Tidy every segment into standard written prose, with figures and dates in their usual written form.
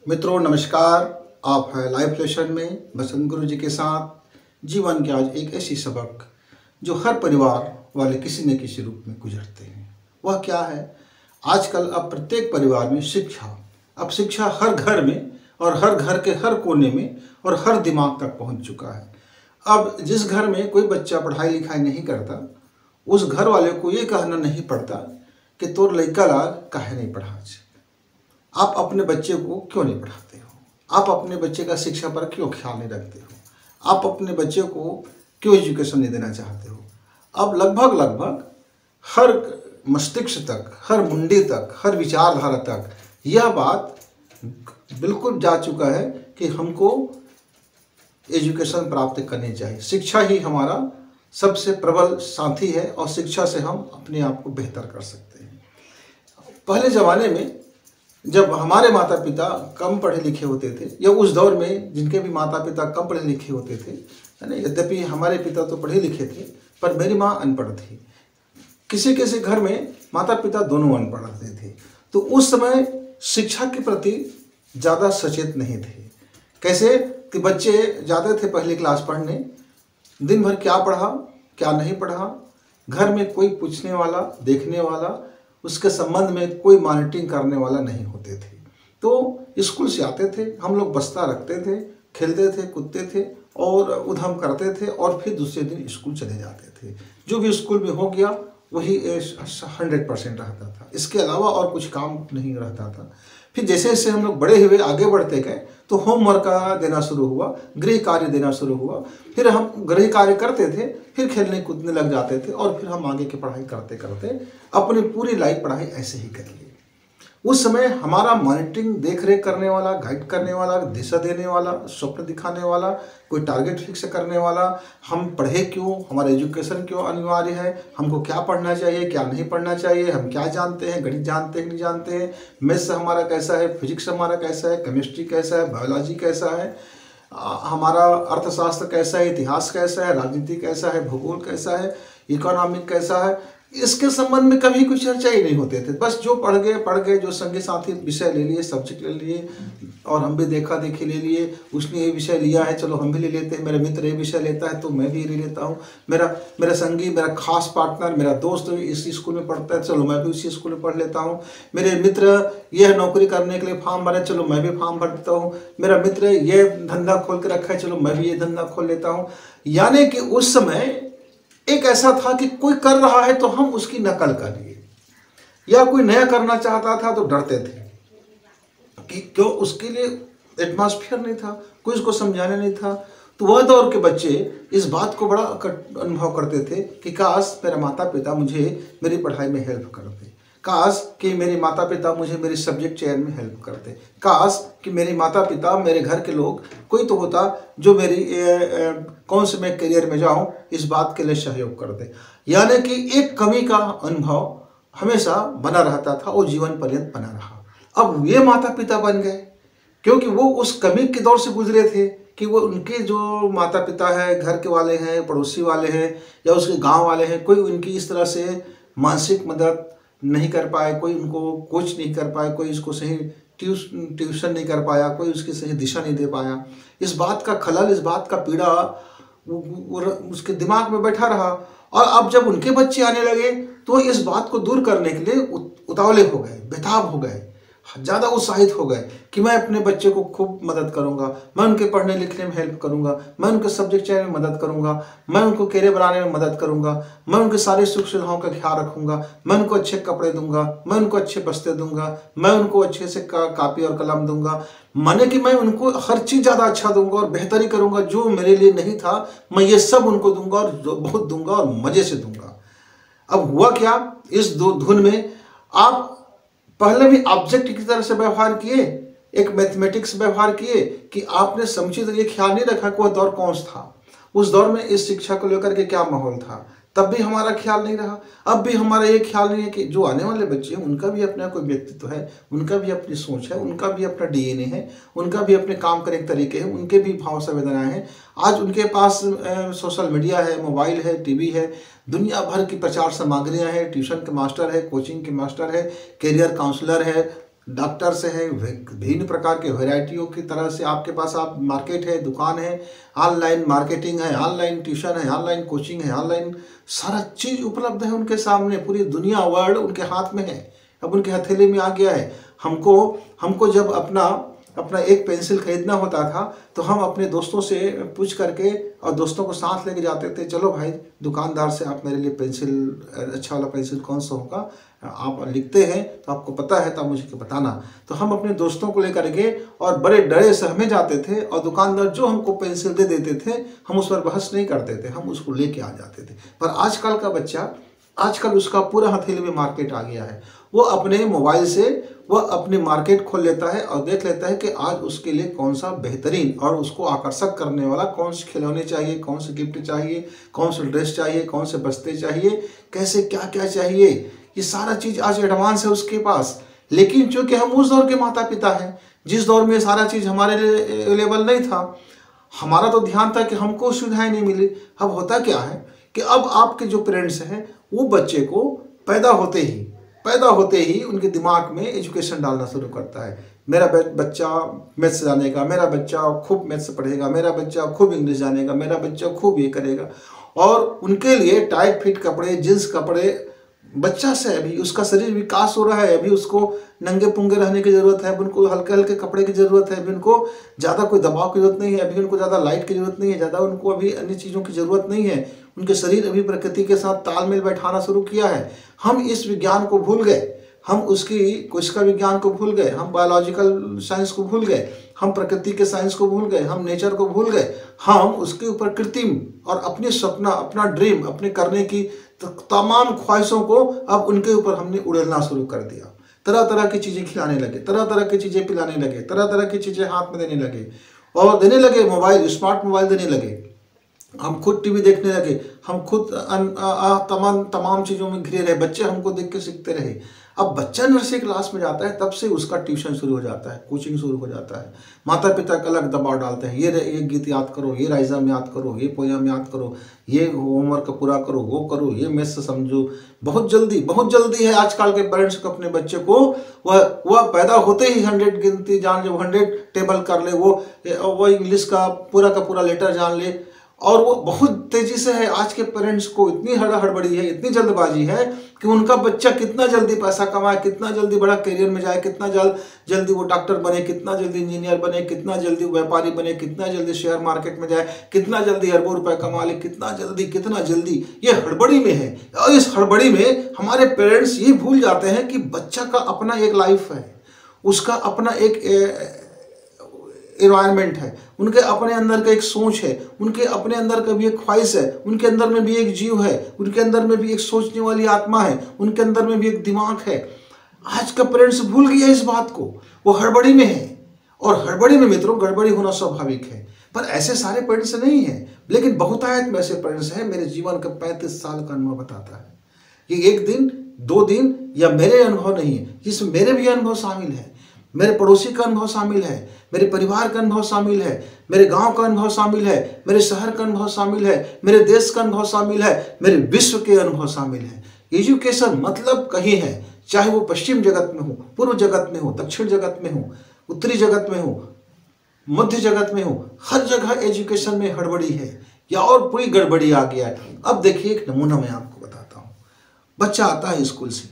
मित्रों नमस्कार। आप हैं लाइफ लेसन में बसंत गुरु जी के साथ। जीवन के आज एक ऐसी सबक जो हर परिवार वाले किसी न किसी रूप में गुजरते हैं, वह क्या है? आजकल अब प्रत्येक परिवार में शिक्षा हर घर में और हर घर के हर कोने में और हर दिमाग तक पहुंच चुका है। अब जिस घर में कोई बच्चा पढ़ाई लिखाई नहीं करता, उस घर वाले को ये कहना नहीं पड़ता कि तोर लइका ला काहे नहीं पढ़ा। आप अपने बच्चे को क्यों नहीं पढ़ाते हो? आप अपने बच्चे का शिक्षा पर क्यों ख्याल नहीं रखते हो? आप अपने बच्चे को क्यों एजुकेशन नहीं देना चाहते हो? अब लगभग हर मस्तिष्क तक, हर मुंडी तक, हर विचारधारा तक यह बात बिल्कुल जा चुका है कि हमको एजुकेशन प्राप्त करनी चाहिए। शिक्षा ही हमारा सबसे प्रबल साथी है और शिक्षा से हम अपने आप को बेहतर कर सकते हैं। पहले ज़माने में जब हमारे माता पिता कम पढ़े लिखे होते थे, या उस दौर में जिनके भी माता पिता कम पढ़े लिखे होते थे, है ना, यद्यपि हमारे पिता तो पढ़े लिखे थे पर मेरी माँ अनपढ़ थी। किसी किसी घर में माता पिता दोनों अनपढ़ रहते थे, तो उस समय शिक्षा के प्रति ज़्यादा सचेत नहीं थे। कैसे कि बच्चे जाते थे पहली क्लास पढ़ने, दिन भर क्या पढ़ा क्या नहीं पढ़ा, घर में कोई पूछने वाला, देखने वाला, उसके संबंध में कोई मॉनिटरिंग करने वाला नहीं होते थे। तो स्कूल से आते थे, हम लोग बस्ता रखते थे, खेलते थे, कूदते थे और उधम करते थे और फिर दूसरे दिन स्कूल चले जाते थे। जो भी स्कूल में हो गया वही 100% रहता था, इसके अलावा और कुछ काम नहीं रहता था। फिर जैसे जैसे हम लोग बड़े हुए, आगे बढ़ते गए, तो होमवर्क का देना शुरू हुआ, गृह कार्य देना शुरू हुआ। फिर हम गृह कार्य करते थे, फिर खेलने कूदने लग जाते थे और फिर हम आगे की पढ़ाई करते करते अपनी पूरी लाइफ पढ़ाई ऐसे ही कर ली। उस समय हमारा मॉनिटरिंग, देख रेख करने वाला, गाइड करने वाला, दिशा देने वाला, स्वप्न दिखाने वाला, कोई टारगेट फिक्स करने वाला, हम पढ़े क्यों, हमारा एजुकेशन क्यों अनिवार्य है, हमको क्या पढ़ना चाहिए, क्या नहीं पढ़ना चाहिए, हम क्या जानते हैं, गणित जानते हैं नहीं जानते हैं, मैथ्स हमारा कैसा है, फिजिक्स हमारा कैसा है, केमिस्ट्री कैसा है, बायोलॉजी कैसा है, हमारा अर्थशास्त्र कैसा है, इतिहास कैसा है, राजनीति कैसा है, भूगोल कैसा है, इकोनॉमिक कैसा है, इसके संबंध में कभी कुछ चर्चा ही नहीं होते थे। बस जो पढ़ गए, जो संगी साथी विषय ले लिए, सब्जेक्ट ले लिए, और हम भी देखा देखी ले लिए, उसने ये विषय लिया है चलो हम भी ले लेते हैं, मेरा मित्र ये विषय लेता है तो मैं भी ले लेता हूँ, मेरा संगी, मेरा खास पार्टनर, मेरा दोस्त इस स्कूल में पढ़ता है, चलो मैं भी उसी स्कूल में पढ़ लेता हूँ, मेरे मित्र यह नौकरी करने के लिए फॉर्म भरे, चलो मैं भी फॉर्म भर देता हूँ, मेरा मित्र ये धंधा खोल के रखा है, चलो मैं भी ये धंधा खोल लेता हूँ। यानी कि उस समय एक ऐसा था कि कोई कर रहा है तो हम उसकी नकल करिए, या कोई नया करना चाहता था तो डरते थे कि क्यों, उसके लिए एटमॉस्फेयर नहीं था, कोई उसको समझाने नहीं था। तो वह दौर के बच्चे इस बात को बड़ा अनुभव करते थे कि काश मेरा माता पिता मुझे मेरी पढ़ाई में हेल्प करते, काश कि मेरे माता पिता मुझे मेरे सब्जेक्ट चयन में हेल्प करते, काश कि मेरे माता पिता, मेरे घर के लोग, कोई तो होता जो मेरी कौन से मैं करियर में जाऊं इस बात के लिए सहयोग करते। यानी कि एक कमी का अनुभव हमेशा बना रहता था और जीवन पर्यंत बना रहा। अब ये माता पिता बन गए क्योंकि वो उस कमी के दौर से गुजरे थे कि वो उनके जो माता पिता है, घर के वाले हैं, पड़ोसी वाले हैं, या उसके गाँव वाले हैं, कोई उनकी इस तरह से मानसिक मदद नहीं कर पाए, कोई उनको कोच नहीं कर पाए, कोई इसको सही ट्यूशन नहीं कर पाया, कोई उसकी सही दिशा नहीं दे पाया। इस बात का खलल, इस बात का पीड़ा उसके दिमाग में बैठा रहा। और अब जब उनके बच्चे आने लगे तो इस बात को दूर करने के लिए उतावले हो गए, बेताब हो गए, ज़्यादा उत्साहित हो गए कि मैं अपने बच्चे को खूब मदद करूंगा, मैं उनके पढ़ने लिखने में हेल्प करूंगा, मैं उनके सब्जेक्ट चयन में मदद करूंगा, मैं उनको करियर बनाने में मदद करूंगा, मैं उनके सारे सुख सुविधाओं का ख्याल रखूंगा, मैं उनको अच्छे कपड़े दूंगा, मैं उनको अच्छे बस्ते दूंगा, मैं उनको अच्छे से कापी और कलम दूंगा। माने कि मैं उनको हर चीज़ ज़्यादा अच्छा दूंगा और बेहतरी करूंगा, जो मेरे लिए नहीं था मैं ये सब उनको दूंगा और बहुत दूंगा और मज़े से दूंगा। अब हुआ क्या, इस धुन में आप पहले भी ऑब्जेक्ट की तरह से व्यवहार किए, एक मैथमेटिक्स व्यवहार किए कि आपने समुचित ये ख्याल नहीं रखा कि वह दौर कौन सा था, उस दौर में इस शिक्षा को लेकर के क्या माहौल था, तब भी हमारा ख्याल नहीं रहा। अब भी हमारा ये ख्याल नहीं है कि जो आने वाले बच्चे हैं उनका भी अपना कोई व्यक्तित्व है, उनका भी अपनी सोच है, उनका भी अपना डीएनए है, उनका भी अपने काम करने के तरीके हैं, उनके भी भाव संवेदनाएं हैं। आज उनके पास सोशल मीडिया है, मोबाइल है, टीवी है, दुनिया भर की प्रचार सामग्रियां हैं, ट्यूशन के मास्टर है, कोचिंग के मास्टर है, करियर काउंसलर है, डॉक्टर से है, भिन्न प्रकार के वैरायटियों की तरह से आपके पास आप मार्केट है, दुकान है, ऑनलाइन मार्केटिंग है, ऑनलाइन ट्यूशन है, ऑनलाइन कोचिंग है, ऑनलाइन सारा चीज़ उपलब्ध है उनके सामने। पूरी दुनिया वर्ल्ड उनके हाथ में है, अब उनके हथेली में आ गया है। हमको जब अपना एक पेंसिल खरीदना होता था तो हम अपने दोस्तों से पूछ करके और दोस्तों को साथ लेके जाते थे, चलो भाई दुकानदार से आप मेरे लिए पेंसिल, अच्छा वाला पेंसिल कौन सा होगा, आप लिखते हैं तो आपको पता है तो आप मुझे बताना। तो हम अपने दोस्तों को लेकर के और बड़े डरे सहमे जाते थे और दुकानदार जो हमको पेंसिल दे देते थे हम उस पर बहस नहीं करते थे, हम उसको लेके आ जाते थे। पर आजकल का बच्चा, आजकल उसका पूरा हथेली में मार्केट आ गया है। वो अपने मोबाइल से वह अपनी मार्केट खोल लेता है और देख लेता है कि आज उसके लिए कौन सा बेहतरीन और उसको आकर्षक करने वाला कौन से खिलौने चाहिए, कौन से गिफ्ट चाहिए, कौन से ड्रेस चाहिए, कौन से बस्ते चाहिए, कैसे क्या क्या चाहिए, ये सारा चीज़ आज एडवांस है उसके पास। लेकिन चूंकि हम उस दौर के माता पिता हैं जिस दौर में ये सारा चीज़ हमारे लिए अवेलेबल नहीं था, हमारा तो ध्यान था कि हमको सुविधाएं नहीं मिली। अब होता क्या है कि अब आपके जो पेरेंट्स हैं वो बच्चे को पैदा होते ही उनके दिमाग में एजुकेशन डालना शुरू करता है। मेरा बच्चा मैथ्स जानेगा, मेरा बच्चा खूब मैथ्स पढ़ेगा, मेरा बच्चा खूब इंग्लिश जानेगा, मेरा बच्चा खूब ये करेगा। और उनके लिए टाइट फिट कपड़े, जींस कपड़े, बच्चा से अभी उसका शरीर विकास हो रहा है, अभी उसको नंगे पुंगे रहने की ज़रूरत है, अभी उनको हल्के हल्के कपड़े की ज़रूरत है, अभी उनको ज़्यादा कोई दबाव की ज़रूरत नहीं है, अभी उनको ज़्यादा लाइट की ज़रूरत नहीं है, ज़्यादा उनको अभी अन्य चीज़ों की ज़रूरत नहीं है। उनके शरीर अभी प्रकृति के साथ तालमेल बैठाना शुरू किया है। हम इस विज्ञान को भूल गए, हम उसकी कोशिका विज्ञान को भूल गए, हम बायोलॉजिकल साइंस को भूल गए, हम प्रकृति के साइंस को भूल गए, हम नेचर को भूल गए। हम उसके ऊपर कृत्रिम और अपने सपना, अपना ड्रीम, अपने करने की तमाम ख्वाहिशों को अब उनके ऊपर हमने उड़ेलना शुरू कर दिया। तरह तरह की चीज़ें खिलाने लगे, तरह तरह की चीज़ें पिलाने लगे, तरह तरह की चीज़ें हाथ में देने लगे और देने लगे मोबाइल, स्मार्ट मोबाइल देने लगे। हम खुद टीवी देखने लगे, हम खुद तमाम चीज़ों में घिरे रहे, बच्चे हमको देख के सीखते रहे। अब बच्चा नर्सरी क्लास में जाता है तब से उसका ट्यूशन शुरू हो जाता है, कोचिंग शुरू हो जाता है। माता पिता का अलग दबाव डालते हैं, ये गीत याद करो, ये राइज़म याद करो, ये पोयम याद करो, ये होमवर्क पूरा करो, वो करो, ये मैथ्स समझो। बहुत जल्दी है आजकल के पेरेंट्स को अपने बच्चे को वह पैदा होते ही 100 गिनती जान ले, 100 टेबल कर ले, वो इंग्लिश का पूरा लेटर जान ले। और वो बहुत तेजी से है। आज के पेरेंट्स को इतनी हड़बड़ी है, इतनी जल्दबाजी है कि उनका बच्चा कितना जल्दी पैसा कमाए, कितना जल्दी बड़ा करियर में जाए, कितना जल्दी वो डॉक्टर बने, कितना जल्दी इंजीनियर बने, कितना जल्दी व्यापारी बने, कितना जल्दी शेयर मार्केट में जाए, कितना जल्दी अरबों रुपए कमा ले, कितना जल्दी ये हड़बड़ी में है। और इस हड़बड़ी में हमारे पेरेंट्स ये भूल जाते हैं कि बच्चा का अपना एक लाइफ है, उसका अपना एक एनवायरनमेंट है, उनके अपने अंदर का एक सोच है, उनके अपने अंदर का भी एक ख्वाहिश है, उनके अंदर में भी एक जीव है, उनके अंदर में भी एक सोचने वाली आत्मा है, उनके अंदर में भी एक दिमाग है। आज का पेरेंट्स भूल गया इस बात को, वो हड़बड़ी में है। और हड़बड़ी में मित्रों गड़बड़ी होना स्वाभाविक है, पर ऐसे सारे पेरेंट्स नहीं है, लेकिन बहुतायत में ऐसे पेरेंट्स हैं। मेरे जीवन का 35 साल का अनुभव बताता है, ये एक दिन 2 दिन या मेरे अनुभव नहीं है, जिसमें मेरे भी अनुभव शामिल है, मेरे पड़ोसी का अनुभव शामिल है, मेरे परिवार का अनुभव शामिल है, मेरे गांव का अनुभव शामिल है, मेरे शहर का अनुभव शामिल है, मेरे देश का अनुभव शामिल है, मेरे विश्व के अनुभव शामिल है। एजुकेशन मतलब कहीं है, चाहे वो पश्चिम जगत में हो, पूर्व जगत में हो, दक्षिण जगत में हो, उत्तरी जगत में हो, मध्य जगत में हो, हर जगह एजुकेशन में हड़बड़ी है या और पूरी गड़बड़ी आ गया है। अब देखिए एक नमूना मैं आपको बताता हूँ। बच्चा आता है स्कूल से,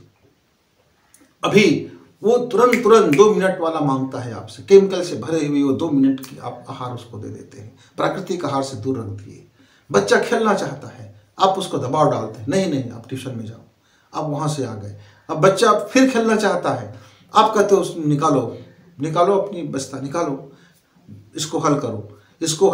अभी वो तुरंत 2 मिनट वाला मांगता है आपसे, केमिकल से भरे हुए वो 2 मिनट की आप आहार उसको दे देते हैं, प्राकृतिक आहार से दूर रख दिए। बच्चा खेलना चाहता है, आप उसको दबाव डालते हैं, नहीं आप ट्यूशन में जाओ। आप वहाँ से आ गए, अब बच्चा फिर खेलना चाहता है, आप कहते हो निकालो अपनी बस्ता निकालो, इसको हल करो, उसको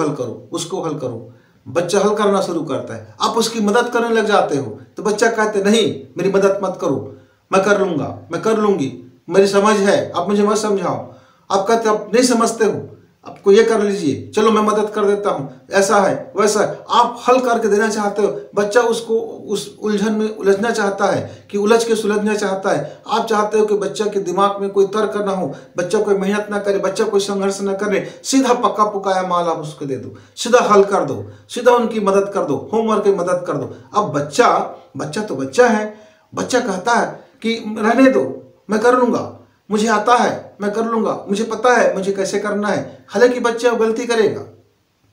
हल करो। बच्चा हल करना शुरू करता है, आप उसकी मदद करने लग जाते हो, तो बच्चा कहते नहीं मेरी मदद मत करो, मैं कर लूँगा, मैं कर लूँगी, मेरी समझ है, आप मुझे मत समझाओ। आप कहते आप नहीं समझते हो, आपको ये कर लीजिए, चलो मैं मदद कर देता हूँ, ऐसा है वैसा है। आप हल करके देना चाहते हो, बच्चा उसको उस उलझन में उलझना चाहता है कि उलझ के सुलझना चाहता है। आप चाहते हो कि बच्चा के दिमाग में कोई तर्क ना हो, बच्चा कोई मेहनत ना करे, बच्चा कोई संघर्ष ना करे, सीधा पक्का पुकाया माल आप उसको दे दो, सीधा हल कर दो, सीधा उनकी मदद कर दो, होमवर्क की मदद कर दो। अब बच्चा तो बच्चा है, बच्चा कहता है कि रहने दो, मैं कर लूँगा, मुझे आता है, मैं कर लूंगा, मुझे पता है मुझे कैसे करना है। हालांकि बच्चा गलती करेगा,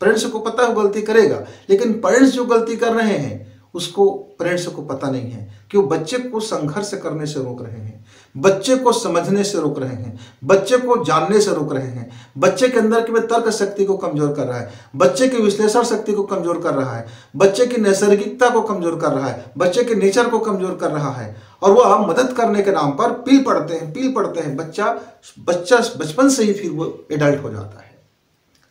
पेरेंट्स को पता है वो गलती करेगा, लेकिन पेरेंट्स जो गलती कर रहे हैं उसको पेरेंट्स को पता नहीं है कि वो बच्चे को संघर्ष करने से रोक रहे हैं, बच्चे को समझने से रोक रहे हैं, बच्चे को जानने से रोक रहे हैं, बच्चे के अंदर की तर्क शक्ति को कमजोर कर रहा है, बच्चे की विश्लेषण शक्ति को कमजोर कर रहा है, बच्चे की नैसर्गिकता को कमजोर कर रहा है, बच्चे के नेचर को कमजोर कर रहा है। और वह मदद करने के नाम पर पील पड़ते हैं। बच्चा बचपन से ही फिर वो एडल्ट हो जाता है।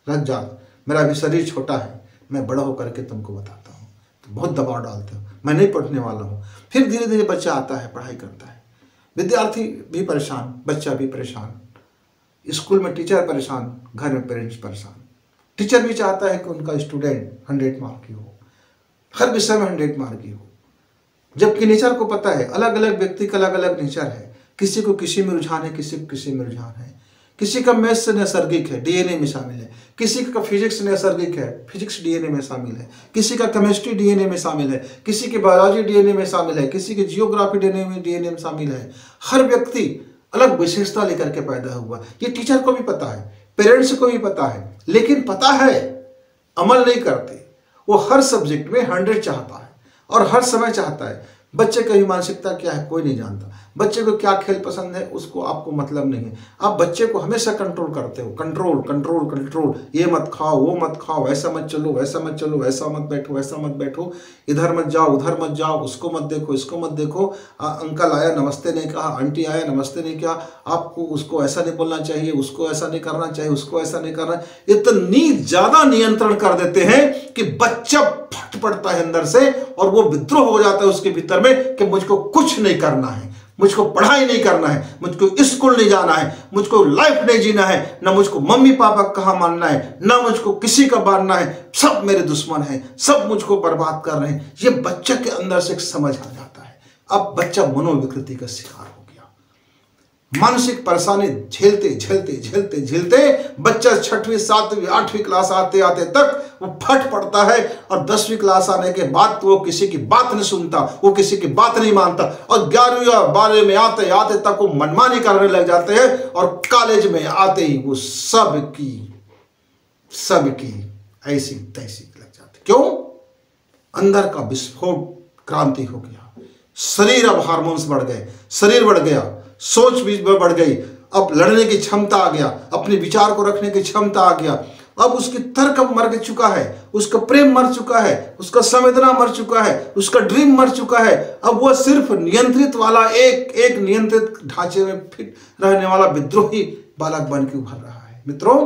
रख जा, मेरा अभी शरीर छोटा है, मैं बड़ा होकर के तुमको बताता हूँ, तो बहुत दबाव डालते हो, मैं नहीं पढ़ने वाला हूँ। फिर धीरे धीरे बच्चा आता है, पढ़ाई करता है, विद्यार्थी भी परेशान, बच्चा भी परेशान, स्कूल में टीचर परेशान, घर में पेरेंट्स परेशान। टीचर भी चाहता है कि उनका स्टूडेंट 100 मार्क की हो, हर विषय में 100 मार्क की हो, जबकि नेचर को पता है, अलग अलग व्यक्ति का अलग अलग नेचर है। किसी को किसी में रुझान है, किसी को किसी में रुझान है। किसी का मैथ्स से नैसर्गिक है, डीएनए में शामिल है, किसी का फिजिक्स नैसर्गिक है, फिजिक्स डीएनए में शामिल है, किसी का केमिस्ट्री डीएनए में शामिल है, किसी की बायोलॉजी डीएनए में शामिल है, किसी की जियोग्राफी डीएनए में शामिल है। हर व्यक्ति अलग विशेषता लेकर के पैदा हुआ। ये टीचर को भी पता है, पेरेंट्स को भी पता है, लेकिन पता है अमल नहीं करते। वो हर सब्जेक्ट में 100 चाहता है और हर समय चाहता है। बच्चे की मानसिकता क्या है कोई नहीं जानता, बच्चे को क्या खेल पसंद है उसको आपको मतलब नहीं है। आप बच्चे को हमेशा कंट्रोल करते हो, कंट्रोल कंट्रोल कंट्रोल, ये मत खाओ, वो मत खाओ, ऐसा मत चलो, वैसा मत चलो, ऐसा मत बैठो, ऐसा मत बैठो, इधर मत जाओ, उधर मत जाओ, उसको मत देखो, इसको मत देखो। अंकल आया नमस्ते नहीं कहा, आंटी आया नमस्ते नहीं किया, आपको उसको ऐसा नहीं बोलना चाहिए, उसको ऐसा नहीं करना चाहिए, उसको ऐसा नहीं करना। इतनी ज्यादा नियंत्रण कर देते हैं कि बच्चा फट पड़ता है अंदर से और वो विद्रोह हो जाता है उसके भीतर में कि मुझको कुछ नहीं करना है, मुझको पढ़ाई नहीं करना है, मुझको स्कूल नहीं जाना है, मुझको लाइफ नहीं जीना है, ना मुझको मम्मी पापा कहा मानना है, ना मुझको किसी का मानना है, सब मेरे दुश्मन हैं, सब मुझको बर्बाद कर रहे हैं। ये बच्चे के अंदर से एक समझ आ जाता है। अब बच्चा मनोविकृति का शिकार हो गया। मानसिक परेशानी झेलते झेलते झेलते झेलते बच्चा 6वीं 7वीं 8वीं क्लास आते आते तक वो फट पड़ता है और 10वीं क्लास आने के बाद तो वो किसी की बात नहीं सुनता, वो किसी की बात नहीं मानता और 11वीं और 12वीं में आते आते तक वो मनमानी करने लग जाते हैं और कॉलेज में आते ही वो सबकी ऐसी तैसी लग जाती। क्यों? अंदर का विस्फोट क्रांति हो गया। शरीर अब हार्मोन्स बढ़ गए, शरीर बढ़ गया, सोच भी बढ़ गई, अब लड़ने की क्षमता आ गया, अपने विचार को रखने की क्षमता आ गया। अब उसकी तर्क मर चुका है, उसका प्रेम मर चुका है, उसका मर चुका है, उसका ड्रीम मर चुका है। अब वह सिर्फ नियंत्रित वाला एक नियंत्रित ढांचे में फिट रहने वाला विद्रोही बालक बन के उभर रहा है। मित्रों,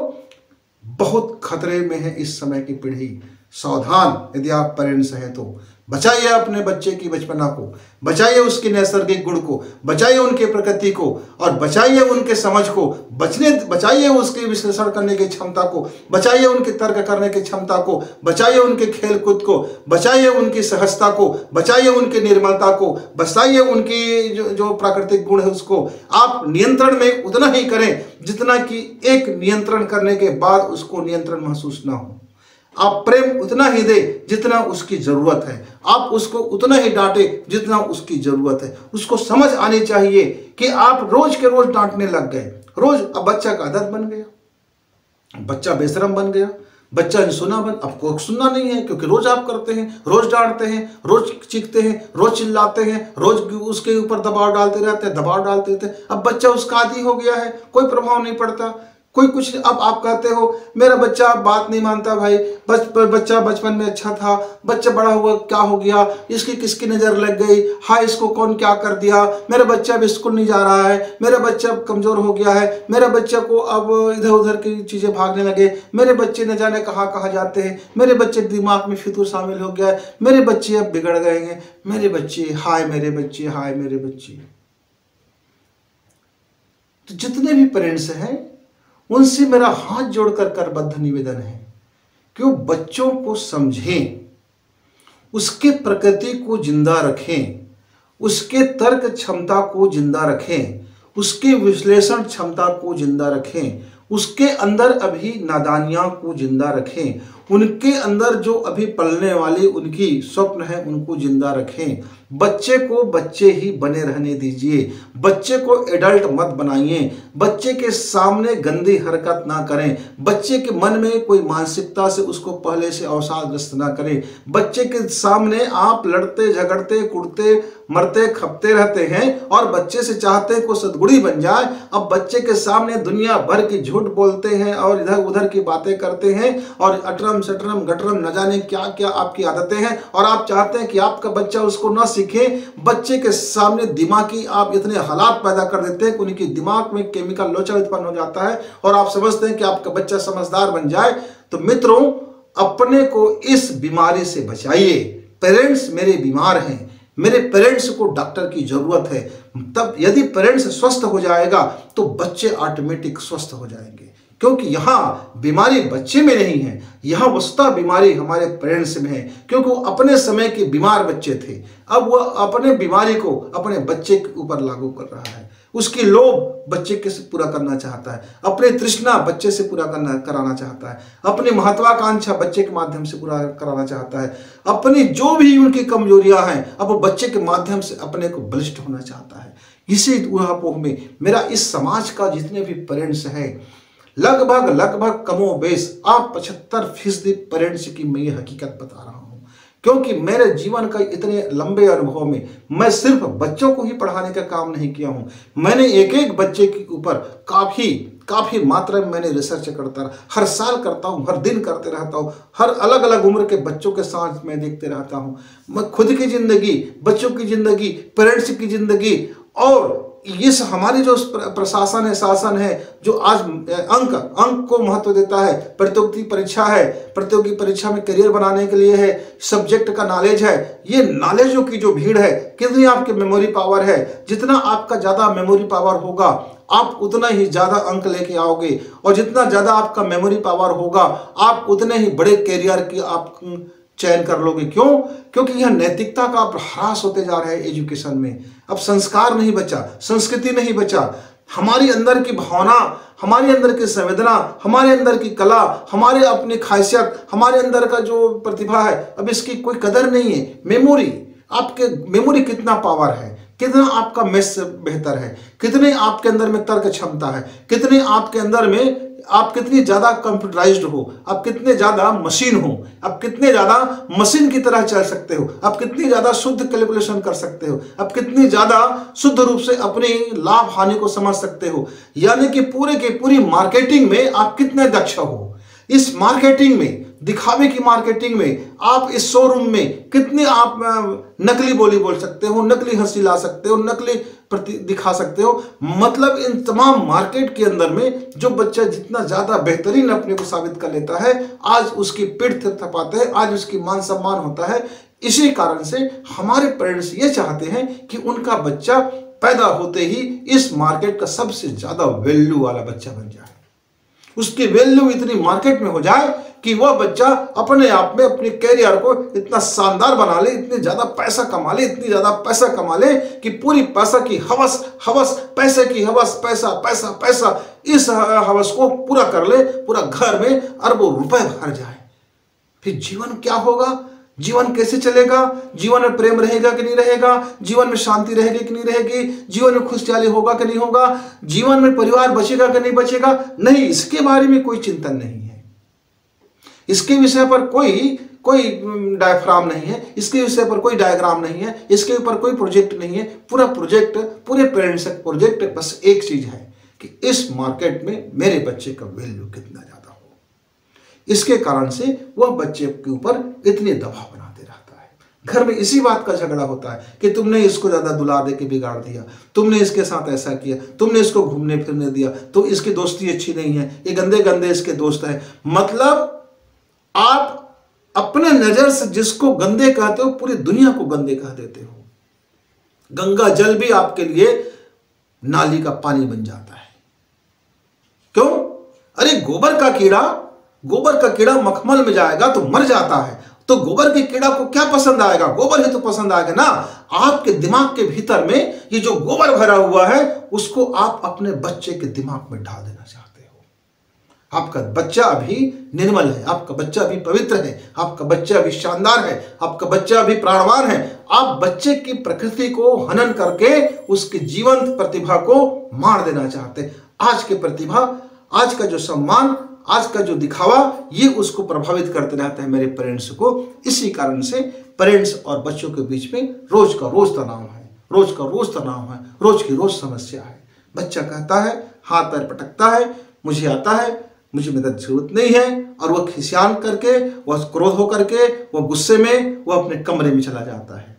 बहुत खतरे में है इस समय की पीढ़ी। सावधान यदि आप पेरेंट्स हैं तो बचाइए अपने बच्चे की बचपना को, बचाइए उसके नैसर्गिक गुण को, बचाइए उनके प्रकृति को और बचाइए उनके समझ को, बचाइए उसके विश्लेषण करने की क्षमता को, बचाइए उनके तर्क करने की क्षमता को, बचाइए उनके खेल कूद को, बचाइए उनकी सहजता को, बचाइए उनकी निर्मलता को, बचाइए उनकी जो प्राकृतिक गुण है उसको। आप नियंत्रण में उतना ही करें जितना कि एक नियंत्रण करने के बाद उसको नियंत्रण महसूस ना हो। आप प्रेम उतना ही दे जितना उसकी जरूरत है, आप उसको उतना ही डांटे जितना उसकी जरूरत है। उसको समझ आनी चाहिए कि आप रोज के रोज डांटने लग गए, रोज। अब बच्चा का आदत बन गया, बच्चा बेशरम बन गया, बच्चा आपको सुनना नहीं है क्योंकि रोज आप करते हैं, रोज डांटते हैं, रोज चीखते हैं, रोज चिल्लाते हैं, रोज उसके ऊपर दबाव डालते रहते हैं। अब बच्चा उसका आदी हो गया है, कोई प्रभाव नहीं पड़ता, कोई कुछ। अब आप कहते हो मेरा बच्चा बात नहीं मानता भाई, बच्चा बचपन में अच्छा था, बच्चा बड़ा हुआ क्या हो गया, इसकी किसकी नज़र लग गई, हाय इसको कौन क्या कर दिया, मेरा बच्चा अब स्कूल नहीं जा रहा है, मेरा बच्चा कमज़ोर हो गया है, मेरे बच्चे को अब इधर उधर की चीज़ें भागने लगे, मेरे बच्चे न जाने कहाँ जाते हैं, मेरे बच्चे दिमाग में फितूर शामिल हो गया है, मेरे बच्चे अब बिगड़ गए हैं, मेरे बच्चे हाय मेरे बच्चे, हाय मेरे बच्चे। तो जितने भी पेरेंट्स हैं उनसे मेरा हाथ जोड़कर करबद्ध निवेदन है कि वो बच्चों को समझें, उसके प्रकृति को जिंदा रखें, उसके तर्क क्षमता को जिंदा रखें, उसके विश्लेषण क्षमता को जिंदा रखें, उसके अंदर अभी नादानियां को जिंदा रखें, उनके अंदर जो अभी पलने वाली उनकी स्वप्न है उनको जिंदा रखें। बच्चे को बच्चे ही बने रहने दीजिए, बच्चे को एडल्ट मत बनाइए, बच्चे के सामने गंदी हरकत ना करें, बच्चे के मन में कोई मानसिकता से उसको पहले से अवसादग्रस्त ना करें। बच्चे के सामने आप लड़ते झगड़ते कुड़ते मरते खपते रहते हैं और बच्चे से चाहते हैं कि वो सद्गुणी बन जाए। अब बच्चे के सामने दुनिया भर की झूठ बोलते हैं और इधर उधर की बातें करते हैं और अटरम सटरम गटरम न जाने क्या क्या आपकी आदतें हैं, और आप चाहते हैं कि आपका बच्चा उसको ना सीखे। बच्चे के सामने दिमागी आप इतने हालात पैदा कर देते हैं कि उनकी दिमाग में केमिकल लोचा उत्पन्न हो जाता है और आप समझते हैं कि आपका बच्चा समझदार बन जाए। तो मित्रों, अपने को इस बीमारी से बचाइए। पेरेंट्स मेरे बीमार हैं, मेरे पेरेंट्स को डॉक्टर की जरूरत है। तब यदि पेरेंट्स स्वस्थ हो जाएगा तो बच्चे ऑटोमेटिक स्वस्थ हो जाएंगे, क्योंकि यहाँ बीमारी बच्चे में नहीं है, यहाँ वस्तुतः बीमारी हमारे पेरेंट्स में है, क्योंकि वो अपने समय के बीमार बच्चे थे। अब वह अपने बीमारी को अपने बच्चे के ऊपर लागू कर रहा है। उसकी लोभ बच्चे के से पूरा करना चाहता है, अपनी तृष्णा बच्चे से पूरा कराना चाहता है, अपनी महत्वाकांक्षा बच्चे के माध्यम से पूरा कराना चाहता है, अपनी जो भी उनकी कमजोरियां हैं अब वो बच्चे के माध्यम से अपने को बलिष्ठ होना चाहता है। इसी ऊहापोह में मेरा इस समाज का जितने भी पेरेंट्स हैं, लगभग कमोबेश आप 75% पेरेंट्स की मैं ये हकीकत बता रहा हूँ, क्योंकि मेरे जीवन का इतने लंबे अनुभव में मैं सिर्फ बच्चों को ही पढ़ाने का काम नहीं किया हूँ, मैंने एक एक बच्चे के ऊपर काफ़ी मात्रा में मैंने रिसर्च करता रहा, हर साल करता हूँ, हर दिन करते रहता हूँ, हर अलग अलग उम्र के बच्चों के साथ मैं देखते रहता हूँ। मैं खुद की ज़िंदगी, बच्चों की ज़िंदगी, पेरेंट्स की ज़िंदगी और इस हमारी जो प्रशासन है, शासन है, जो आज अंक को महत्व देता है, प्रतियोगी परीक्षा है, प्रतियोगी परीक्षा में करियर बनाने के लिए है, सब्जेक्ट का नॉलेज है, ये नॉलेजों की जो भीड़ है, कितनी आपकी मेमोरी पावर है, जितना आपका ज़्यादा मेमोरी पावर होगा आप उतना ही ज़्यादा अंक लेके आओगे, और जितना ज़्यादा आपका मेमोरी पावर होगा आप उतने ही बड़े करियर की आप चयन कर लोगे। क्यों? क्योंकि यह नैतिकता का ह्रास होते जा रहा है एजुकेशन में। अब संस्कार नहीं बचा, संस्कृति नहीं बचा, हमारी अंदर की भावना, हमारे अंदर की संवेदना, हमारे अंदर की कला, हमारे अपनी खासियत, हमारे अंदर का जो प्रतिभा है, अब इसकी कोई कदर नहीं है। मेमोरी, आपके मेमोरी कितना पावर है, कितना आपका मैथ्स बेहतर है, कितने आपके अंदर में तर्क क्षमता है, कितने आपके अंदर में आप कितनी ज़्यादा कंप्यूटराइज्ड हो, आप कितने ज़्यादा मशीन हो, आप कितने ज़्यादा मशीन की तरह चल सकते हो, आप कितनी ज़्यादा शुद्ध कैलकुलेशन कर सकते हो, आप कितनी ज़्यादा शुद्ध रूप से अपनी लाभ हानि को समझ सकते हो, यानी कि पूरे की पूरी मार्केटिंग में आप कितने दक्ष हो। इस मार्केटिंग में, दिखावे की मार्केटिंग में, आप इस शोरूम में कितने आप नकली बोली बोल सकते हो, नकली हंसी ला सकते हो, नकली दिखा सकते हो। मतलब इन तमाम मार्केट के अंदर में जो बच्चा जितना ज्यादा बेहतरीन अपने को साबित कर लेता है, आज उसकी पीठ थपथपाते हैं, आज उसकी मान सम्मान होता है। इसी कारण से हमारे पेरेंट्स ये चाहते हैं कि उनका बच्चा पैदा होते ही इस मार्केट का सबसे ज्यादा वैल्यू वाला बच्चा बन जाए, उसकी वैल्यू इतनी मार्केट में हो जाए कि वह बच्चा अपने आप में अपने कैरियर को इतना शानदार बना ले, इतने ज्यादा पैसा कमा ले, इतनी ज्यादा पैसा कमा ले कि पूरी पैसा की हवस पैसे की हवस, पैसा इस हवस को पूरा कर ले, पूरा घर में अरबों रुपए भर जाए। फिर जीवन क्या होगा, जीवन कैसे चलेगा, जीवन में प्रेम रहेगा कि नहीं रहेगा, जीवन में शांति रहेगी कि नहीं रहेगी, जीवन में खुशहाली होगा कि नहीं होगा, जीवन में परिवार बचेगा कि नहीं बचेगा, नहीं, इसके बारे में कोई चिंतन नहीं है। इसके विषय पर कोई डायफ्राम नहीं है, इसके विषय पर कोई डायग्राम नहीं है, इसके ऊपर कोई प्रोजेक्ट नहीं है। पूरा प्रोजेक्ट, पूरे पेरेंट्स का प्रोजेक्ट बस एक चीज है कि इस मार्केट में मेरे बच्चे का वैल्यू कितना ज्यादा हो। इसके कारण से वह बच्चे के ऊपर इतने दबाव बनाते रहता है। घर में इसी बात का झगड़ा होता है कि तुमने इसको ज्यादा दुला दे के बिगाड़ दिया, तुमने इसके साथ ऐसा किया, तुमने इसको घूमने फिरने दिया, तो इसकी दोस्ती अच्छी नहीं है, ये गंदे गंदे इसके दोस्त हैं। मतलब आप अपने नजर से जिसको गंदे कहते हो पूरी दुनिया को गंदे कह देते हो। गंगा जल भी आपके लिए नाली का पानी बन जाता है। क्यों? अरे गोबर का कीड़ा मखमल में जाएगा तो मर जाता है, तो गोबर के कीड़ा को क्या पसंद आएगा? गोबर ही तो पसंद आएगा ना। आपके दिमाग के भीतर में ये जो गोबर भरा हुआ है उसको आप अपने बच्चे के दिमाग में डाल देना चाहते हो। आपका बच्चा अभी निर्मल है, आपका बच्चा अभी पवित्र है, आपका बच्चा अभी शानदार है, आपका बच्चा अभी प्राणवान है। आप बच्चे की प्रकृति को हनन करके उसकी जीवंत प्रतिभा को मार देना चाहते हैं। आज की प्रतिभा, आज का जो सम्मान, आज का जो दिखावा, ये उसको प्रभावित करते रहता है मेरे पेरेंट्स को। इसी कारण से पेरेंट्स और बच्चों के बीच में रोज का रोज तनाव है, रोज का रोज तनाव है, रोज की रोज समस्या है। बच्चा कहता है, हाथ पैर पटकता है, मुझे आता है, मुझे मदद की जरूरत नहीं है, और वह खिसियान करके, वह क्रोध होकर के, वह गुस्से में, वह अपने कमरे में चला जाता है।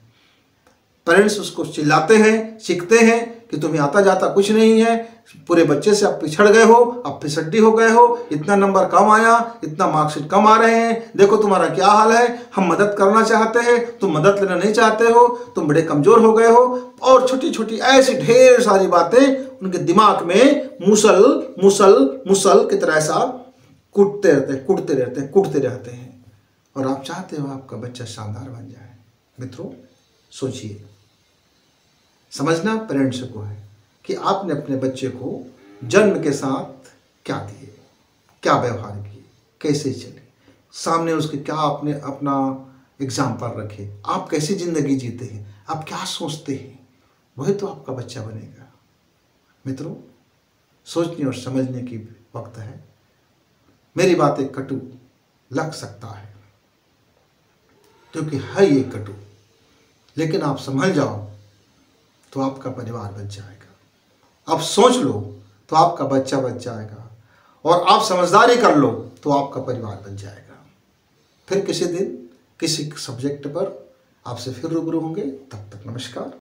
पेरेंट्स उसको चिल्लाते हैं, सीखते हैं कि तुम्हें आता जाता कुछ नहीं है, पूरे बच्चे से आप पिछड़ गए हो, आप फिसड्डी हो गए हो, इतना नंबर कम आया, इतना मार्कशीट कम आ रहे हैं, देखो तुम्हारा क्या हाल है, हम मदद करना चाहते हैं, तुम मदद लेना नहीं चाहते हो, तुम बड़े कमजोर हो गए हो। और छोटी छोटी ऐसी ढेर सारी बातें उनके दिमाग में मुसल मुसल मुसल की तरह ऐसा कूटते रहते हैं। और आप चाहते हो आपका बच्चा शानदार बन जाए। मित्रों, सोचिए, समझना पेरेंट्स को है कि आपने अपने बच्चे को जन्म के साथ क्या दिए, क्या व्यवहार किए, कैसे चले, सामने उसके क्या आपने अपना एग्जाम्पल रखे, आप कैसी जिंदगी जीते हैं, आप क्या सोचते हैं, वही तो आपका बच्चा बनेगा। मित्रों, सोचने और समझने की वक्त है। मेरी बातें कटु लग सकता है क्योंकि है ये कटु, लेकिन आप समझ जाओ तो आपका परिवार बच जाएगा। आप सोच लो तो आपका बच्चा बच जाएगा, और आप समझदारी कर लो तो आपका परिवार बच जाएगा। फिर किसी दिन किसी सब्जेक्ट पर आपसे फिर रूबरू होंगे। तब तक नमस्कार।